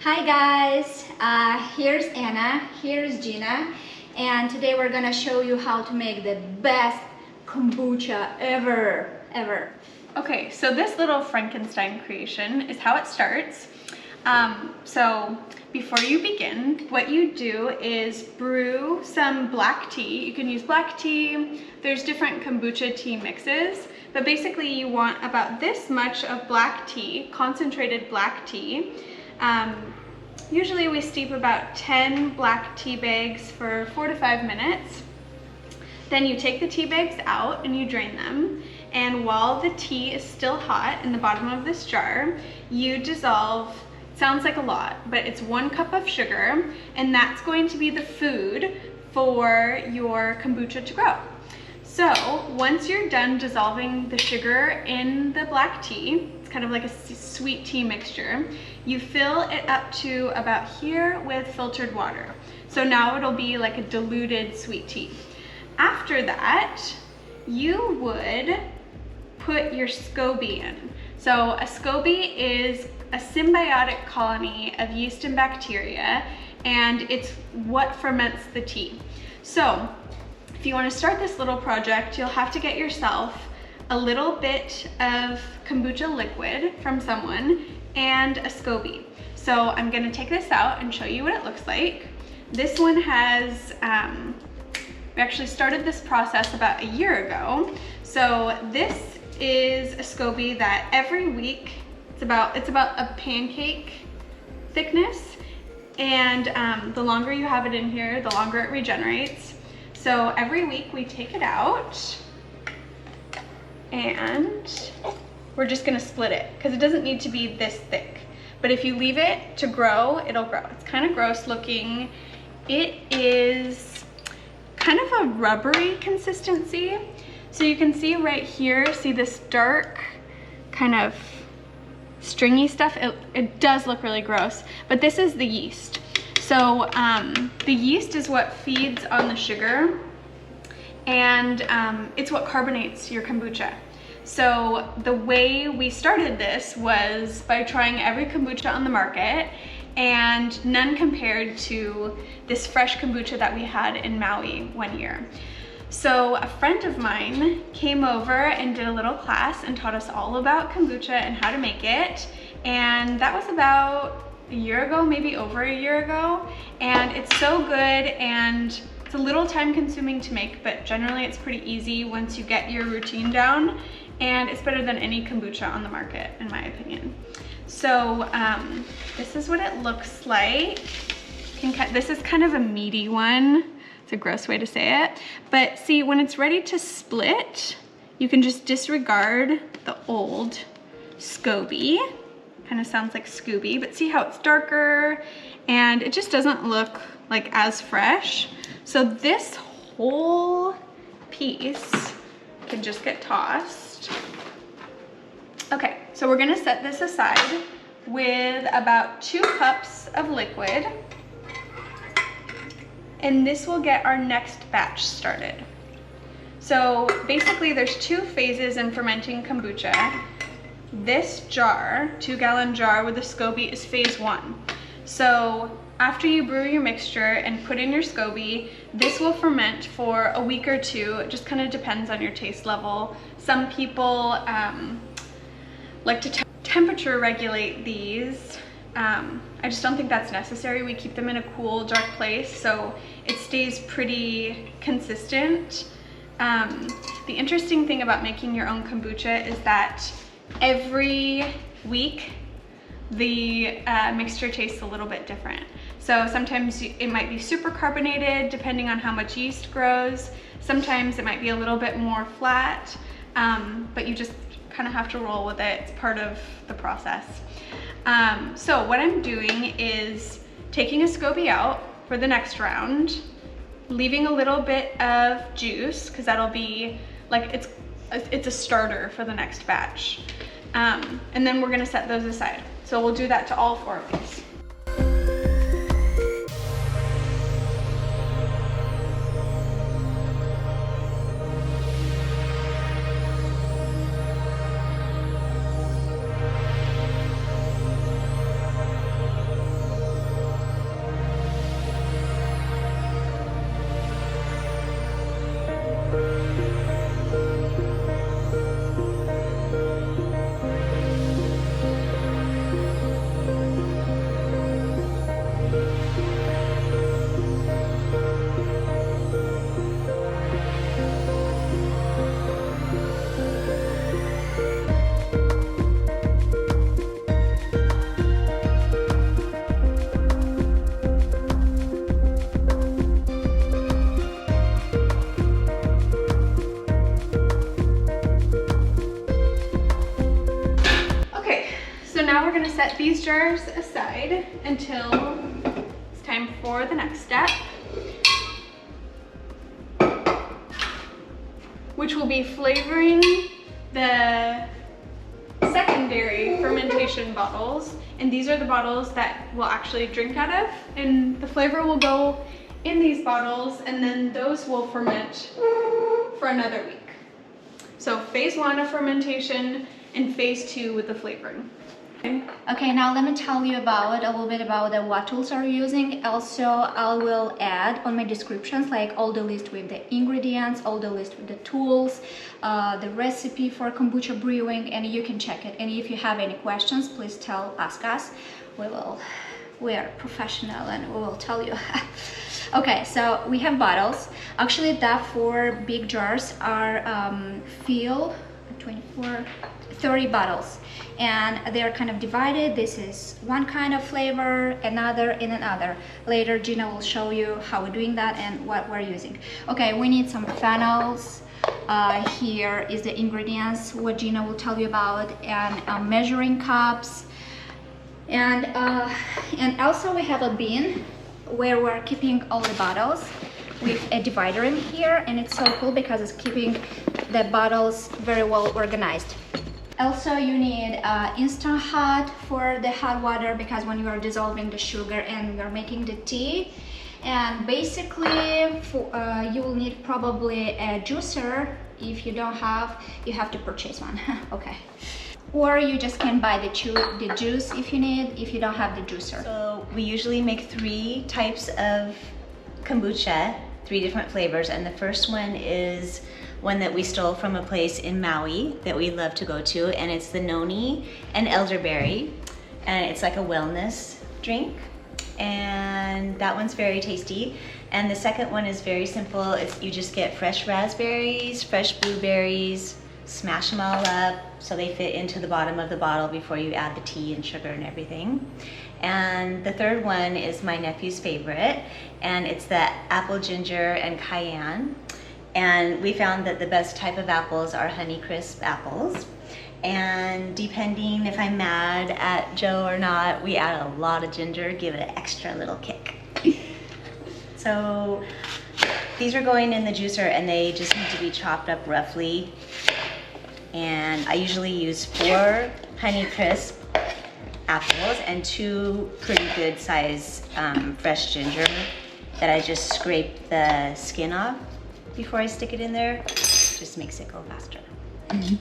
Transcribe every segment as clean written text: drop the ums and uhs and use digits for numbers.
Hi guys, here's Anna, here's Gina, and today we're gonna show you how to make the best kombucha ever. Okay, so this little Frankenstein creation is how it starts. So before you begin, what you do is brew some black tea. You can use black tea. There's different kombucha tea mixes, but basically you want about this much of black tea, concentrated black tea. Usually we steep about 10 black tea bags for 4 to 5 minutes. Then you take the tea bags out and you drain them. And while the tea is still hot in the bottom of this jar, you dissolve, sounds like a lot, but it's 1 cup of sugar, and that's going to be the food for your kombucha to grow. So once you're done dissolving the sugar in the black tea, it's kind of like a sweet tea mixture, you fill it up to about here with filtered water. So now it'll be like a diluted sweet tea. After that, you would put your SCOBY in. So a SCOBY is a symbiotic colony of yeast and bacteria, and it's what ferments the tea. So if you want to start this little project, you'll have to get yourself a little bit of kombucha liquid from someone and a SCOBY. So I'm going to take this out and show you what it looks like. This one has, we actually started this process about a year ago. So this is a SCOBY that every week, it's about a pancake thickness, and the longer you have it in here, the longer it regenerates. So every week we take it out and we're just gonna split it because it doesn't need to be this thick. But if you leave it to grow, it'll grow. It's kind of gross looking. It is kind of a rubbery consistency. So you can see right here, see this dark kind of stringy stuff? It does look really gross, but this is the yeast. So the yeast is what feeds on the sugar, and it's what carbonates your kombucha. So the way we started this was by trying every kombucha on the market, and none compared to this fresh kombucha that we had in Maui one year. So a friend of mine came over and did a little class and taught us all about kombucha and how to make it. And that was about a year ago, maybe over a year ago. And it's so good, and it's a little time consuming to make, but generally it's pretty easy once you get your routine down. And it's better than any kombucha on the market, in my opinion. So this is what it looks like. This is kind of a meaty one. It's a gross way to say it. But see, when it's ready to split, you can just disregard the old SCOBY. Kind of sounds like Scooby, but see how it's darker, and it just doesn't look like as fresh. So this whole piece can just get tossed. Okay, so we're gonna set this aside with about 2 cups of liquid, and this will get our next batch started. So basically there's 2 phases in fermenting kombucha. This jar, 2-gallon jar with a SCOBY, is phase 1. So after you brew your mixture and put in your SCOBY, this will ferment for a week or 2. It just kind of depends on your taste level. Some people like to temperature regulate these. I just don't think that's necessary. We keep them in a cool, dark place, so it stays pretty consistent. The interesting thing about making your own kombucha is that every week the mixture tastes a little bit different. So sometimes it might be super carbonated depending on how much yeast grows. Sometimes it might be a little bit more flat, but you just kind of have to roll with it. It's part of the process. So what I'm doing is taking a SCOBY out for the next round, leaving a little bit of juice because that'll be like, it's a starter for the next batch. And then we're gonna set those aside. So we'll do that to all 4 of these. set these jars aside until it's time for the next step, which will be flavoring the secondary fermentation bottles. And these are the bottles that we'll actually drink out of, and the flavor will go in these bottles, and then those will ferment for another week. So phase 1 of fermentation and phase 2 with the flavoring. Okay, now let me tell you about a little bit about what tools are using. Also, I will add on my descriptions like all the list with the ingredients, all the list with the tools, the recipe for kombucha brewing, and you can check it. And if you have any questions, please ask us. We are professional and we will tell you. Okay, so we have bottles. Actually, that 4 big jars are filled 30 bottles, and they're kind of divided. This is one kind of flavor, another and another. Later Gina will show you how we're doing that and what we're using. Okay, we need some funnels. Here is the ingredients, what Gina will tell you about, and measuring cups, and also we have a bin where we're keeping all the bottles with a divider in here, and it's so cool because it's keeping the bottles very well organized. Also, you need Instant Hot for the hot water, because when you are dissolving the sugar and you're making the tea. And basically, you will need probably a juicer. If you don't have, you have to purchase one. Okay. Or you just can buy the juice if you don't have the juicer. So we usually make 3 types of kombucha, 3 different flavors, and the first one is one that we stole from a place in Maui that we love to go to, and it's the noni and elderberry, and it's like a wellness drink, and that one's very tasty. And the second one is very simple. You just get fresh raspberries, fresh blueberries, smash them all up so they fit into the bottom of the bottle before you add the tea and sugar and everything. And the third one is my nephew's favorite, and it's the apple ginger and cayenne. And we found that the best type of apples are Honeycrisp apples. And depending if I'm mad at Joe or not, we add a lot of ginger, give it an extra little kick. So these are going in the juicer, and they just need to be chopped up roughly. And I usually use 4 Honeycrisp apples and 2 pretty good size fresh ginger that I just scrape the skin off before I stick it in there. Just makes it go faster. Mm-hmm.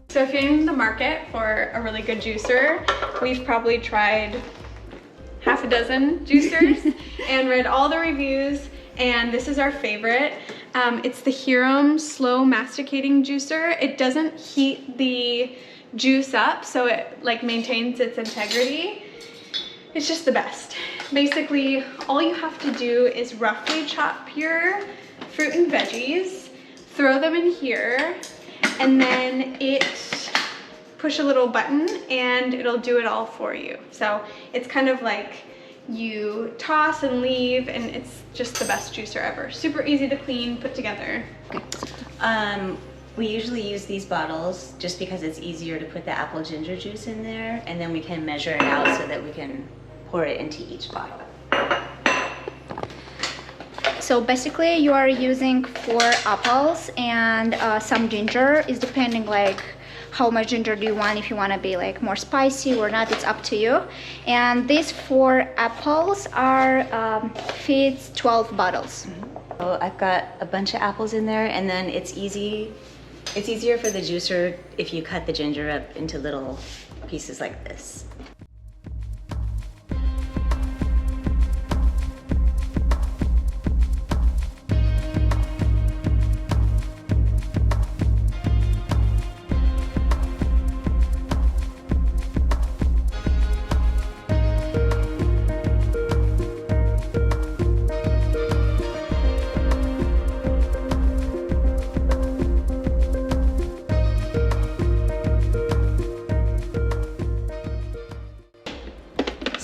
So if you're in the market for a really good juicer, we've probably tried half a dozen juicers and read all the reviews, and this is our favorite. It's the Hurom Slow Masticating Juicer. It doesn't heat the juice up, so it like maintains its integrity. It's just the best. Basically, all you have to do is roughly chop your fruit and veggies, throw them in here, and then push a little button and it'll do it all for you. So it's kind of like you toss and leave, and it's just the best juicer ever. Super easy to clean, put together. We usually use these bottles just because it's easier to put the apple ginger juice in there, and then we can measure it out so that we can pour it into each bottle. So basically you are using 4 apples and some ginger. Is depending like how much ginger do you want, if you want to be like more spicy or not, it's up to you. And these 4 apples are fits 12 bottles. So I've got a bunch of apples in there, and then it's easier for the juicer if you cut the ginger up into little pieces like this.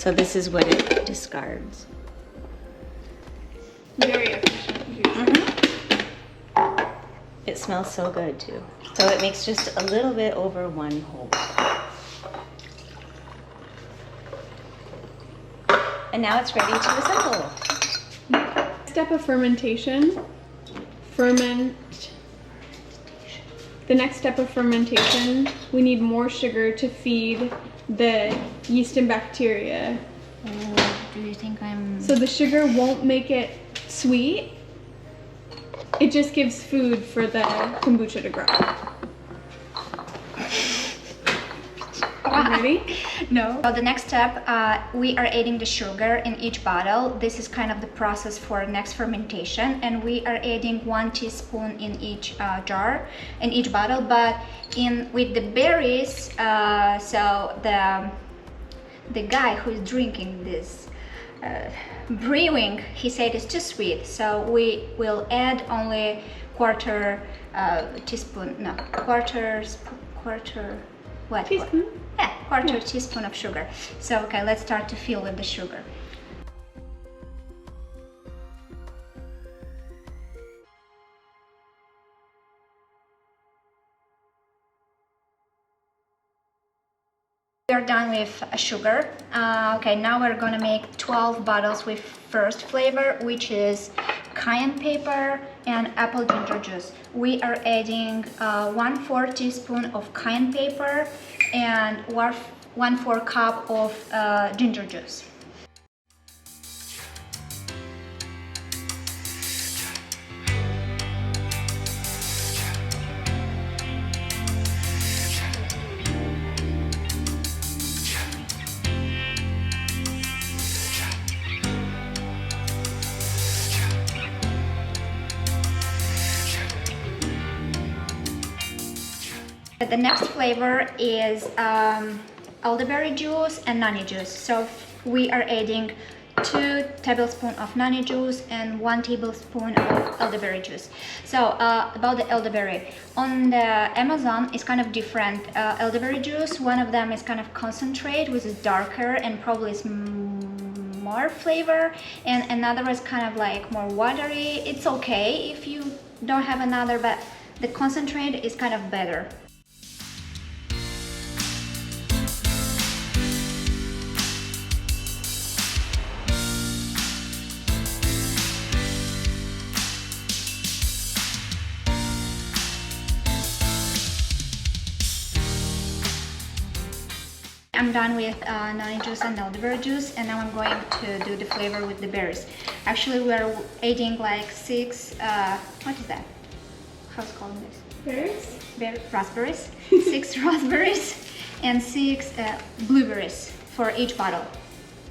So this is what it discards. Very efficient. It smells so good too. So it makes just a little bit over 1 whole. And now it's ready to assemble. Step of fermentation. The next step of fermentation, we need more sugar to feed the yeast and bacteria. Do you think I'm... So the sugar won't make it sweet. It just gives food for the kombucha to grow. Ready? No. So the next step, we are adding the sugar in each bottle. This is kind of the process for next fermentation, and we are adding 1 teaspoon in each jar, in each bottle. But with the berries, so the guy who is drinking this brewing, he said it's too sweet, so we will add only quarter teaspoon of sugar. So okay, let's start to fill with the sugar. We are done with sugar. Okay, now we're gonna make 12 bottles with first flavor, which is cayenne pepper and apple ginger juice. We are adding 1/4 teaspoon of cayenne pepper and 1/4 cup of ginger juice. The next flavor is elderberry juice and noni juice. So we are adding 2 tablespoons of noni juice and 1 tablespoon of elderberry juice. So about the elderberry, on the Amazon it's kind of different elderberry juice. One of them is kind of concentrate, which is darker and probably is more flavor, and another is kind of like more watery. It's okay if you don't have another, but the concentrate is kind of better. I'm done with noni juice and elderberry juice, and now I'm going to do the flavor with the berries. Actually, we're adding like 6, what is that? How's it called this? Raspberries. 6 raspberries and 6 blueberries for each bottle.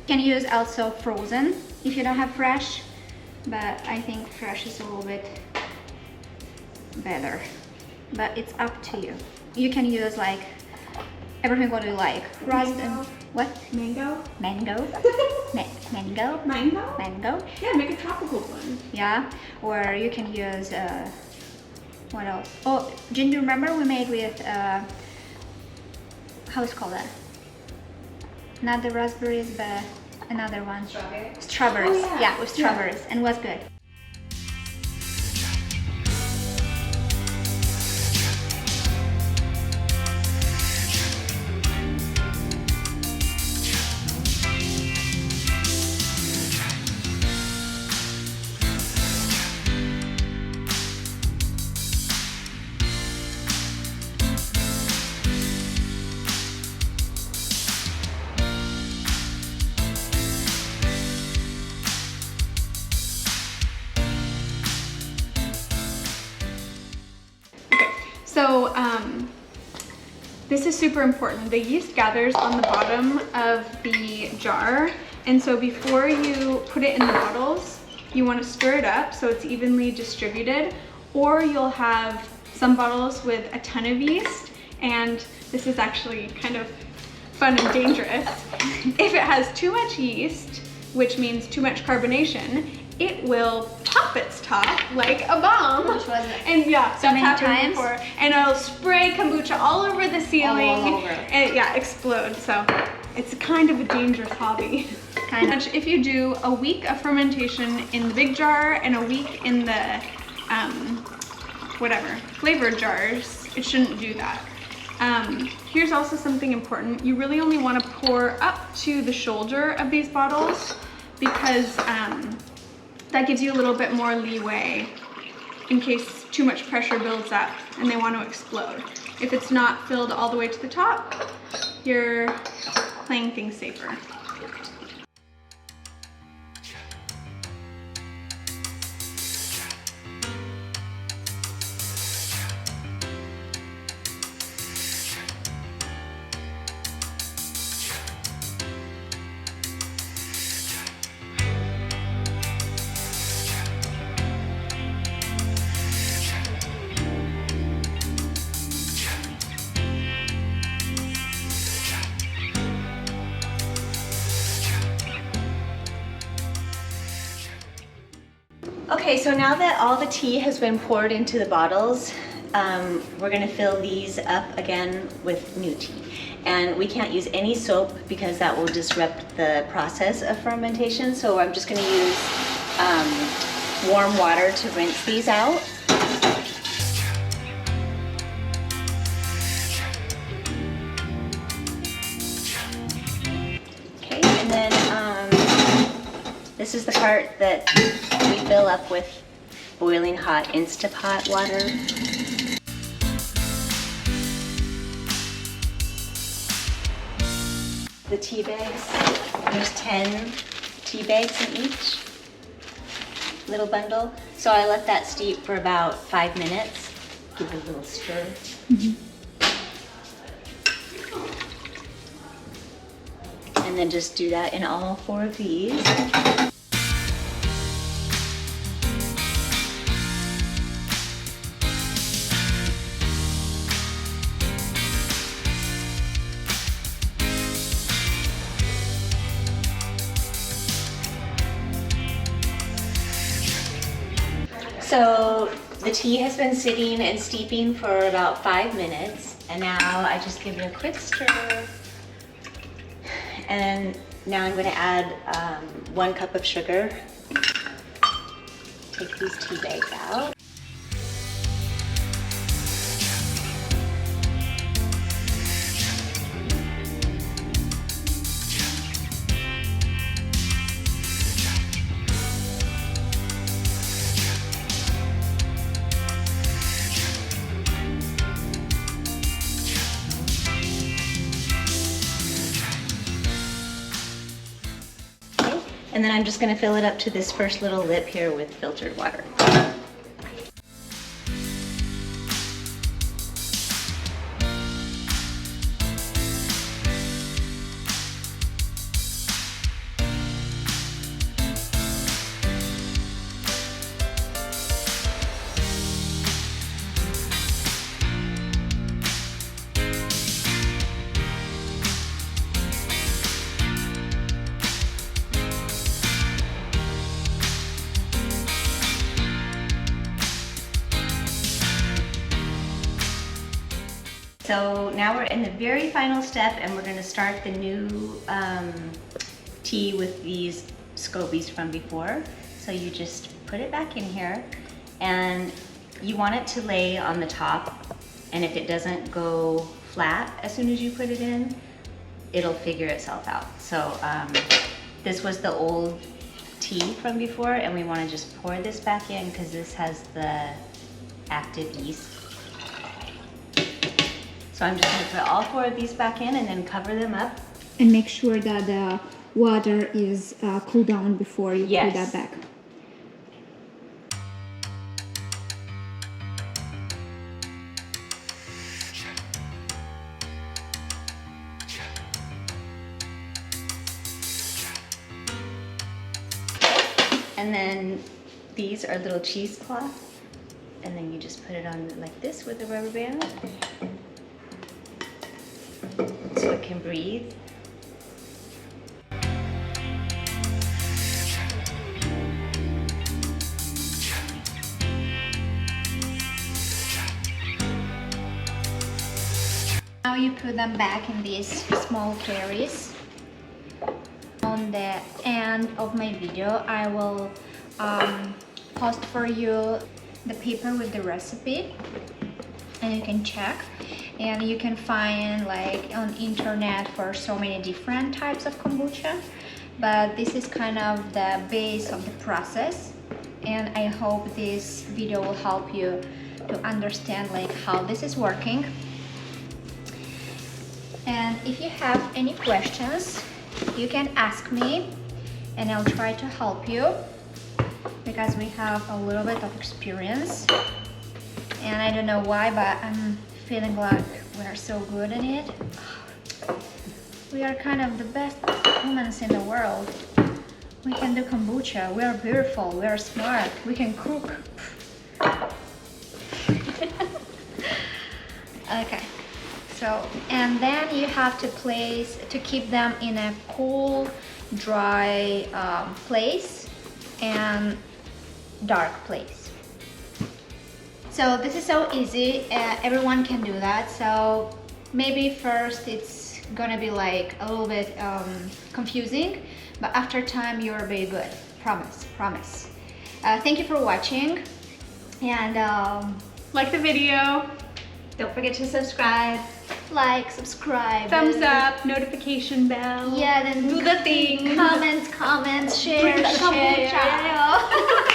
You can use also frozen if you don't have fresh, but I think fresh is a little bit better. But it's up to you. You can use like everything what you like. Mango. What? Mango? Mango? Mango? Mango? Mango? Yeah, make a tropical one. Yeah, or you can use, what else? Oh, ginger, remember we made with, how's it called that? Not the raspberries, but another one. Strawberries. Oh, yeah, with strawberries, and it was good. So this is super important. The yeast gathers on the bottom of the jar, and so before you put it in the bottles, you want to stir it up so it's evenly distributed, or you'll have some bottles with a ton of yeast, and this is actually kind of fun and dangerous. If it has too much yeast, which means too much carbonation, it will pop its top like a bomb. Which was it? And yeah, So that's many happened times? before. And it'll spray kombucha all over the ceiling. All over. And yeah, explode. So it's kind of a dangerous hobby. Kind of. If you do a week of fermentation in the big jar and a week in the whatever, flavored jars, it shouldn't do that. Here's also something important. You really only want to pour up to the shoulder of these bottles because that gives you a little bit more leeway in case too much pressure builds up and they want to explode. If it's not filled all the way to the top, you're playing things safer. Okay, so now that all the tea has been poured into the bottles, we're gonna fill these up again with new tea. And we can't use any soap because that will disrupt the process of fermentation. So I'm just gonna use warm water to rinse these out. Okay, and then this is the part that we fill up with boiling hot Instapot water. The tea bags, there's 10 tea bags in each little bundle. So I let that steep for about 5 minutes. Give it a little stir. And then just do that in all 4 of these. So the tea has been sitting and steeping for about 5 minutes, and now I just give it a quick stir. And now I'm going to add 1 cup of sugar. Take these tea bags out. And then I'm just going to fill it up to this first little lip here with filtered water. So now we're in the very final step, and we're going to start the new tea with these scobies from before. So you just put it back in here, and you want it to lay on the top, and if it doesn't go flat as soon as you put it in, it'll figure itself out. So this was the old tea from before, and we want to just pour this back in because this has the active yeast. So I'm just going to put all 4 of these back in and then cover them up. And make sure that the water is cooled down before you put that back. And then these are little cheesecloths. And then you just put it on like this with a rubber band. So it can breathe. Now you put them back in these small carries. on the end of my video, I will post for you the paper with the recipe, and you can check, and you can find like on internet for so many different types of kombucha, but this is kind of the base of the process, and I hope this video will help you to understand like how this is working. And if you have any questions, you can ask me and I'll try to help you, because we have a little bit of experience, and I don't know why, but I'm feeling like we're so good in it. We are kind of the best humans in the world. We can do kombucha, we are beautiful, we are smart, we can cook. Okay, so, and then you have to keep them in a cool, dry place and dark place. So this is so easy, everyone can do that. So maybe first it's gonna be like a little bit confusing, but after time you're very good, promise. Thank you for watching, and Like the video, Don't forget to subscribe. like, subscribe, thumbs up, notification bell. yeah, then do the thing. comments, share, Drink the kombucha. share.